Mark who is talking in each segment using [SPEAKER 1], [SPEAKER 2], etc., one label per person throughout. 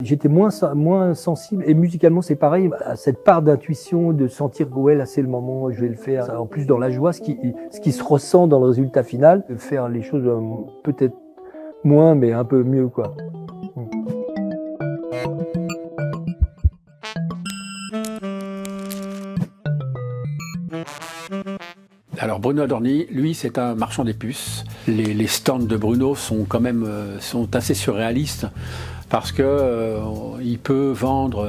[SPEAKER 1] J'étais moins sensible, et musicalement c'est pareil, à cette part d'intuition, de sentir que ouais, là c'est le moment, je vais le faire. En plus dans la joie, ce qui se ressent dans le résultat final, de faire les choses peut-être moins mais un peu mieux quoi.
[SPEAKER 2] Alors Bruno Adorni, lui, c'est un marchand des puces. Les stands de Bruno sont quand même sont assez surréalistes parce que il peut vendre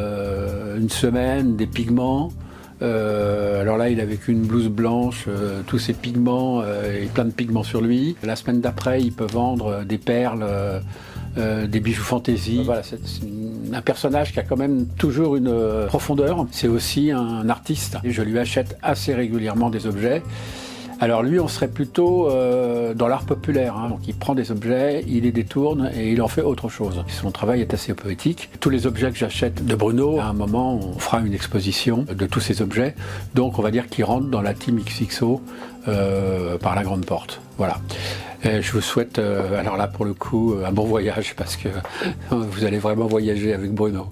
[SPEAKER 2] une semaine des pigments. Alors là, il avait qu'une blouse blanche, tous ses pigments et plein de pigments sur lui. La semaine d'après, il peut vendre des perles, des bijoux fantaisie. Voilà, c'est un personnage qui a quand même toujours une profondeur. C'est aussi un artiste. Et je lui achète assez régulièrement des objets. Alors lui, on serait plutôt dans l'art populaire. Hein. Donc il prend des objets, il les détourne et il en fait autre chose. Son travail est assez poétique. Tous les objets que j'achète de Bruno, à un moment, on fera une exposition de tous ces objets. Donc on va dire qu'il rentre dans la team XXO par la grande porte. Voilà. Et je vous souhaite, alors là pour le coup, un bon voyage parce que vous allez vraiment voyager avec Bruno.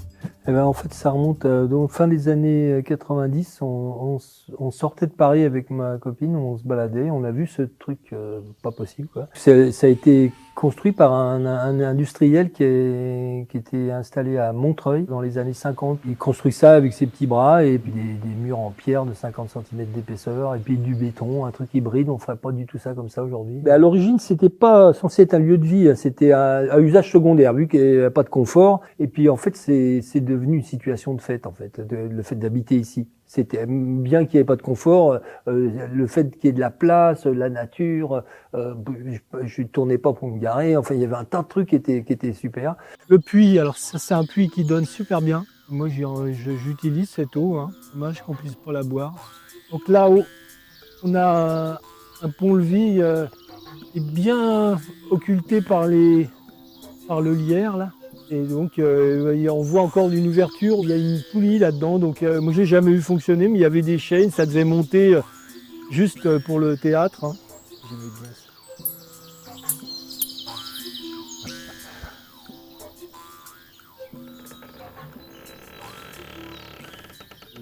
[SPEAKER 1] Eh ben, en fait, ça remonte donc fin des années 90. On sortait de Paris avec ma copine, on se baladait, on a vu ce truc pas possible, quoi. Ça a été construit par un industriel qui était installé à Montreuil dans les années 50. Il construit ça avec ses petits bras et puis des murs en pierre de 50 cm d'épaisseur et puis du béton, un truc hybride. On ferait pas du tout ça comme ça aujourd'hui. Mais à l'origine, c'était pas censé être un lieu de vie, c'était un usage secondaire vu qu'il n'y avait pas de confort. Et puis en fait, c'est devenu une situation de fête en fait, le fait d'habiter ici. C'était bien qu'il n'y ait pas de confort, le fait qu'il y ait de la place, la nature, je tournais pas pour me garer, enfin il y avait un tas de trucs qui étaient super.
[SPEAKER 3] Le puits, alors ça c'est un puits qui donne super bien. Moi j'utilise cette eau, hein. Dommage qu'on puisse pas la boire. Donc là-haut, on a un pont-levis qui est bien occulté par le lierre là. Et donc on voit encore une ouverture, il y a une poulie là-dedans, donc moi j'ai jamais vu fonctionner, mais il y avait des chaînes, ça devait monter juste pour le théâtre. Hein. J'aimais bien ça.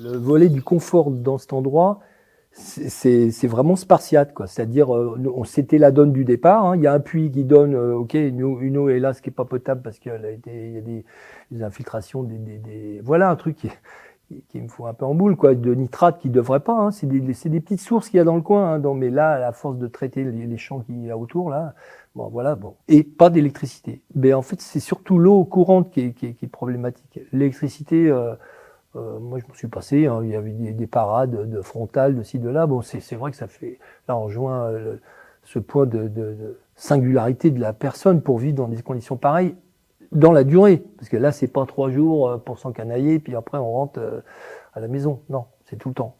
[SPEAKER 1] Le volet du confort dans cet endroit, c'est vraiment spartiate, quoi. C'est-à-dire, c'était la donne du départ. Hein. Il y a un puits qui donne, ok, une eau est là, ce qui est pas potable parce qu'il y a des infiltrations, voilà un truc qui me fout un peu en boule, quoi, de nitrate qui devrait pas. Hein. C'est des petites sources qu'il y a dans le coin. Hein. Mais là, à la force de traiter les champs qu'il y a autour, là, bon, voilà, bon. Et pas d'électricité. Mais en fait, c'est surtout l'eau courante qui est problématique. L'électricité. Moi, je me suis passé, hein, il y avait des parades de frontales, de ci, de là. Bon, c'est vrai que ça fait, là, on rejoint ce point de singularité de la personne pour vivre dans des conditions pareilles, dans la durée. Parce que là, c'est pas 3 jours pour s'encanailler, puis après, on rentre à la maison. Non, c'est tout le temps.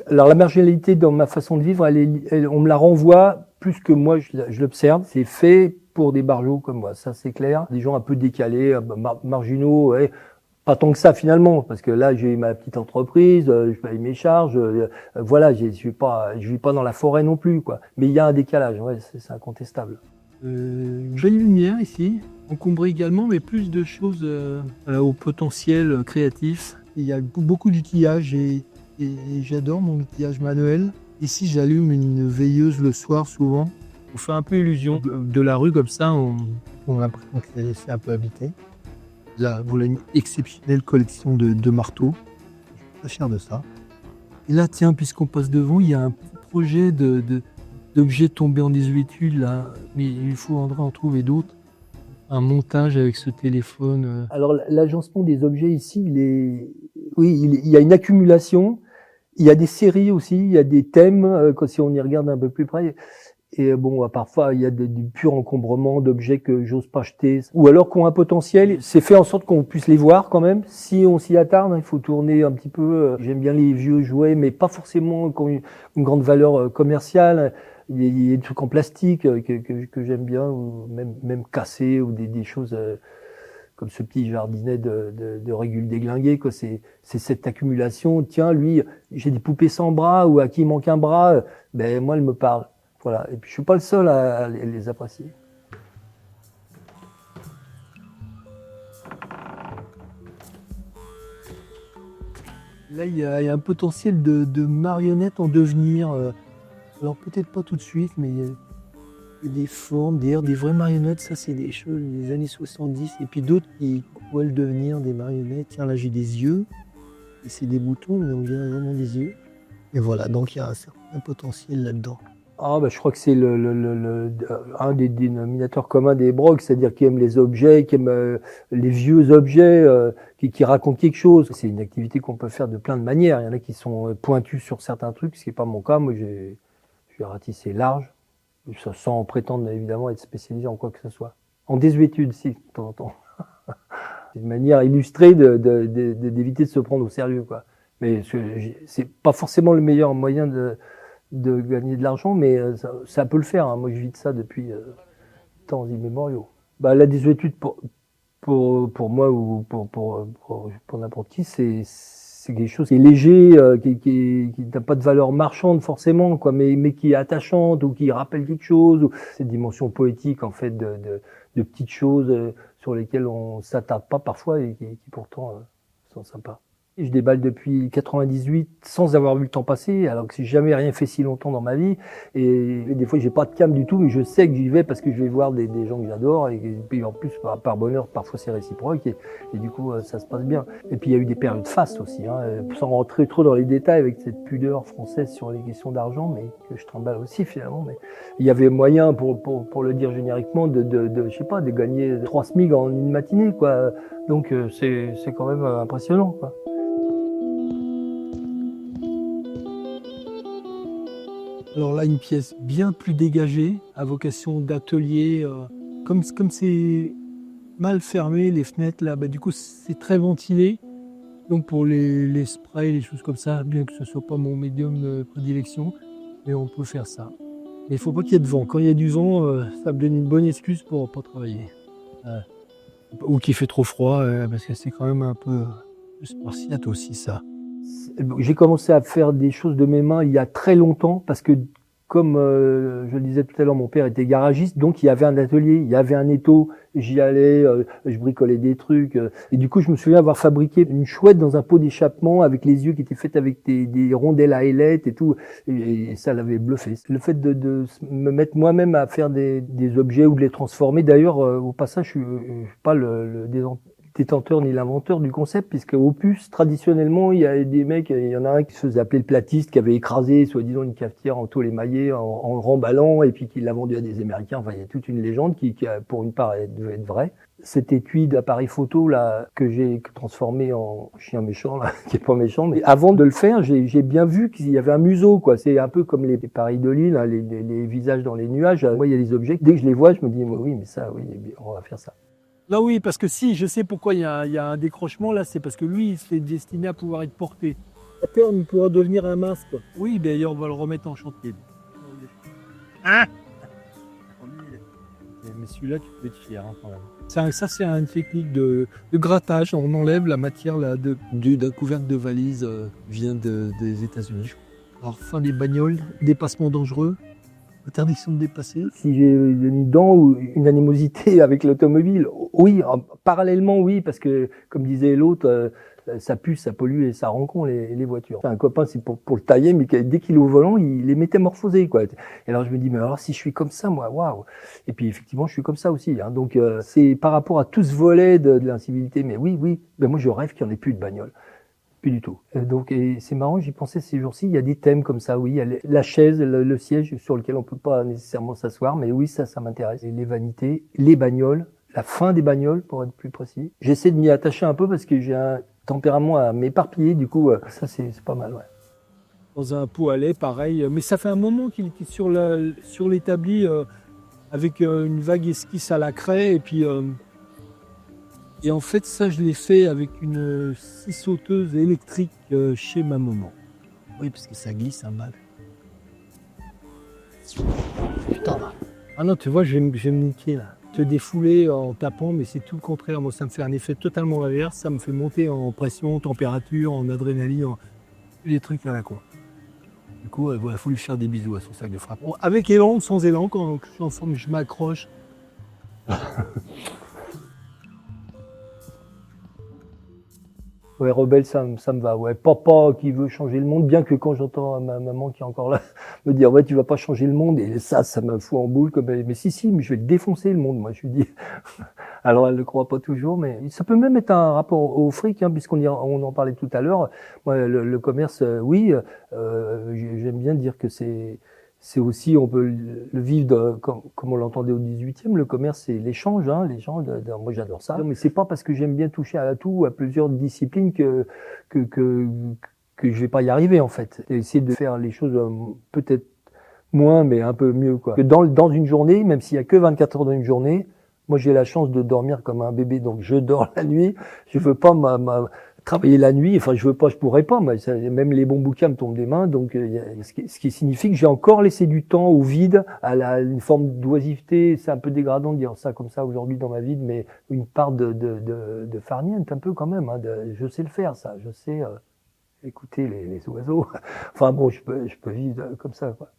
[SPEAKER 1] Alors, la marginalité dans ma façon de vivre, on me la renvoie plus que moi, je l'observe. C'est fait pour des barjots comme moi, ça, c'est clair. Des gens un peu décalés, marginaux, ouais. Pas tant que ça finalement, parce que là j'ai ma petite entreprise, je paye mes charges, voilà, je vis pas dans la forêt non plus, quoi. Mais il y a un décalage, ouais, c'est incontestable.
[SPEAKER 3] Jolie lumière ici, encombré également, mais plus de choses au potentiel créatif. Il y a beaucoup d'outillages et j'adore mon outillage manuel. Ici j'allume une veilleuse le soir souvent. On fait un peu illusion de la rue comme ça, on a l'impression que c'est un peu habité. Voilà une exceptionnelle collection de marteaux. Je suis très fier de ça. Et là, tiens, puisqu'on passe devant, il y a un projet d'objets tombés en désuétude, là. Mais il faudra en trouver d'autres. Un montage avec ce téléphone.
[SPEAKER 1] Alors, l'agencement des objets ici, il y a une accumulation. Il y a des séries aussi, il y a des thèmes, si on y regarde un peu plus près. Et bon, parfois, il y a du pur encombrement d'objets que j'ose pas jeter. Ou alors qui ont un potentiel. C'est fait en sorte qu'on puisse les voir quand même. Si on s'y attarde, il faut tourner un petit peu. J'aime bien les vieux jouets, mais pas forcément qui ont une grande valeur commerciale. Il y a des trucs en plastique que j'aime bien, ou même cassés, ou des choses comme ce petit jardinet de Régule déglingué, quoi. C'est cette accumulation. Tiens, lui, j'ai des poupées sans bras, ou à qui il manque un bras. Ben, moi, elle me parle. Voilà. Et puis je suis pas le seul à les apprécier.
[SPEAKER 3] Là, il y a un potentiel de marionnettes en devenir. Alors peut-être pas tout de suite, mais il y a des formes, d'ailleurs des vraies marionnettes, ça c'est des choses des années 70. Et puis d'autres qui pourraient le devenir des marionnettes. Tiens, là j'ai des yeux, et c'est des boutons, mais on dirait vraiment des yeux. Et voilà, donc il y a un certain potentiel là-dedans.
[SPEAKER 1] Ah bah je crois que c'est un des dénominateurs communs des brogues, c'est-à-dire qui aiment les objets, qui aiment les vieux objets, qui racontent quelque chose. C'est une activité qu'on peut faire de plein de manières. Il y en a qui sont pointus sur certains trucs, ce qui n'est pas mon cas. Moi, je vais ratisser large, sans prétendre évidemment être spécialisé en quoi que ce soit. En désuétude, si, de temps en temps. C'est une manière illustrée d'éviter de se prendre au sérieux, quoi. Mais c'est pas forcément le meilleur moyen de gagner de l'argent, mais ça peut le faire. Hein. Moi, je vis de ça depuis temps immémoriaux. Bah, la désuétude, pour moi ou pour n'importe qui, c'est quelque chose qui est léger, qui n'a pas de valeur marchande forcément, quoi, mais qui est attachante ou qui rappelle quelque chose. Ou cette dimension poétique, en fait, de petites choses sur lesquelles on s'attarde pas parfois et qui pourtant sont sympas. Je déballe depuis 98 sans avoir vu le temps passer, alors que j'ai jamais rien fait si longtemps dans ma vie. Et des fois, j'ai pas de cam du tout, mais je sais que j'y vais parce que je vais voir des gens que j'adore. Et puis en plus, par bonheur, parfois c'est réciproque. Et du coup, ça se passe bien. Et puis il y a eu des périodes fastes aussi, hein, sans rentrer trop dans les détails avec cette pudeur française sur les questions d'argent, mais que je trimballe aussi finalement. Mais il y avait moyen, pour le dire génériquement, je sais pas, de gagner 3 SMIC en une matinée, quoi. Donc c'est quand même impressionnant, quoi.
[SPEAKER 3] Alors là, une pièce bien plus dégagée, à vocation d'atelier. Comme c'est mal fermé, les fenêtres, là, bah, du coup, c'est très ventilé. Donc pour les sprays, les choses comme ça, bien que ce ne soit pas mon médium de prédilection, mais on peut faire ça. Mais il ne faut pas qu'il y ait de vent. Quand il y a du vent, ça me donne une bonne excuse pour ne pas travailler. Ou qu'il fait trop froid, parce que c'est quand même un peu spartiate aussi, ça.
[SPEAKER 1] J'ai commencé à faire des choses de mes mains il y a très longtemps parce que, comme je le disais tout à l'heure, mon père était garagiste, donc il y avait un atelier, il y avait un étau, j'y allais, je bricolais des trucs. Et du coup, je me souviens avoir fabriqué une chouette dans un pot d'échappement avec les yeux qui étaient faits avec des rondelles à ailettes et tout. Et ça l'avait bluffé. Le fait de me mettre moi-même à faire des objets ou de les transformer, d'ailleurs, au passage, je suis pas le détenteur ni l'inventeur du concept, puisque Opus, traditionnellement, il y a des mecs, il y en a un qui se faisait appeler le platiste, qui avait écrasé, soi-disant, une cafetière en tôle émaillée, en le remballant, et puis qui l'a vendu à des Américains. Enfin, il y a toute une légende qui pour une part, devait être vraie. Cet étui d'appareil photo, là, que j'ai transformé en chien méchant, là, qui est pas méchant, mais avant de le faire, j'ai bien vu qu'il y avait un museau, quoi. C'est un peu comme les pareils de l'île, hein, les visages dans les nuages. Moi, il y a des objets, dès que je les vois, je me dis, oui, mais ça, oui, on va faire ça.
[SPEAKER 3] Là oui, parce que si, je sais pourquoi il y a un décrochement là, c'est parce que lui, il s'est destiné à pouvoir être porté. À terme, il pourra devenir un masque. Oui, d'ailleurs, on va le remettre en chantier. Hein? Mais celui-là, tu peux être fier, hein, quand même. Ça, c'est une technique de grattage. On enlève la matière d'un couvercle de valise vient des États-Unis. Alors, fin des bagnoles, dépassement dangereux. Interdiction de dépasser.
[SPEAKER 1] Si j'ai une dent ou une animosité avec l'automobile, oui, parallèlement, oui, parce que, comme disait l'autre, ça pue, ça pollue et ça rend con les voitures. Enfin, un copain, c'est pour le tailler, mais dès qu'il est au volant, il est métamorphosé, quoi. Et alors, je me dis, mais alors, si je suis comme ça, moi, waouh. Et puis, effectivement, je suis comme ça aussi, hein. Donc, c'est par rapport à tout ce volet de l'incivilité, mais oui, ben moi, je rêve qu'il n'y en ait plus de bagnole. Plus du tout. Donc, et c'est marrant, j'y pensais ces jours-ci, il y a des thèmes comme ça, oui, il y a la chaise, le siège sur lequel on peut pas nécessairement s'asseoir, mais oui, ça m'intéresse. Et les vanités, les bagnoles, la fin des bagnoles, pour être plus précis. J'essaie de m'y attacher un peu parce que j'ai un tempérament à m'éparpiller, du coup, ça c'est pas mal, ouais.
[SPEAKER 3] Dans un pot à lait, pareil, mais ça fait un moment qu'il était sur l'établi avec une vague esquisse à la craie, et puis... Et en fait, ça, je l'ai fait avec une scie sauteuse électrique chez ma maman. Oui, parce que ça glisse un mal. Putain. Ah non, tu vois, je vais me niquer là. Te défouler en tapant, mais c'est tout le contraire. Moi, ça me fait un effet totalement inverse. Ça me fait monter en pression, température, en adrénaline, des trucs à la con. Du coup, il faut lui faire des bisous à son sac de frappe. Bon, avec élan ou sans élan, quand je suis en forme, je m'accroche.
[SPEAKER 1] Ouais, rebelle, ça me va. Ouais, papa qui veut changer le monde, bien que quand j'entends ma maman qui est encore là me dire ouais, tu vas pas changer le monde, et ça me fout en boule. Comme mais si, mais je vais le défoncer le monde. Moi, je lui dis. Alors, elle ne le croit pas toujours, mais ça peut même être un rapport au fric, hein, on en parlait tout à l'heure. Moi, le commerce, oui, j'aime bien dire que c'est aussi, on peut le vivre comme on l'entendait au 18e, le commerce, c'est l'échange, hein, l'échange. Moi, j'adore ça. Mais c'est pas parce que j'aime bien toucher à tout, à plusieurs disciplines que je vais pas y arriver, en fait. Essayer de faire les choses peut-être moins, mais un peu mieux, quoi. Que dans une journée, même s'il y a que 24 heures dans une journée, moi, j'ai la chance de dormir comme un bébé, donc je dors la nuit. Je veux pas travailler la nuit. Enfin, je pourrais pas. Même les bons bouquins me tombent des mains. Donc, ce qui signifie que j'ai encore laissé du temps au vide, une forme d'oisiveté. C'est un peu dégradant de dire ça comme ça aujourd'hui dans ma vie, mais une part de farniente un peu quand même. Hein, je sais le faire, ça. Je sais écouter les oiseaux. Enfin bon, je peux vivre comme ça, quoi.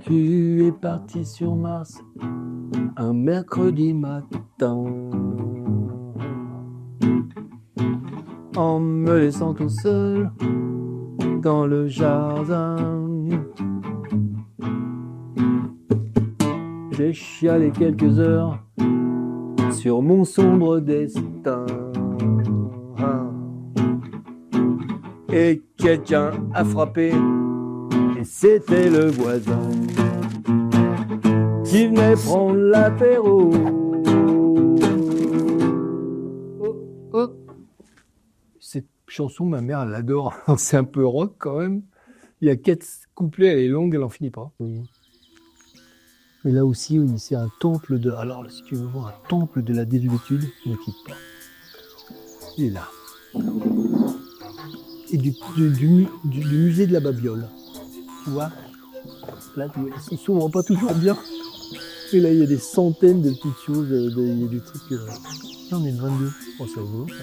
[SPEAKER 3] Tu es parti sur Mars un mercredi matin, en me laissant tout seul dans le jardin. J'ai chialé quelques heures sur mon sombre destin, et quelqu'un a frappé. Et c'était le voisin qui venait prendre l'apéro. Cette chanson, ma mère, elle l'adore. C'est un peu rock quand même. Il y a 4 couplets, elle est longue, elle en finit pas. Oui. Mais là aussi, oui, c'est un temple de... Alors, si tu veux voir un temple de la désuétude, ne quitte pas. Il est là. Et du musée de la Babiole. Tu vois, là, ils s'ouvrent pas toujours bien. Et là, il y a des centaines de petites choses. Il y a des trucs. Là, on est le 22. Oh, c'est rigolo, ça.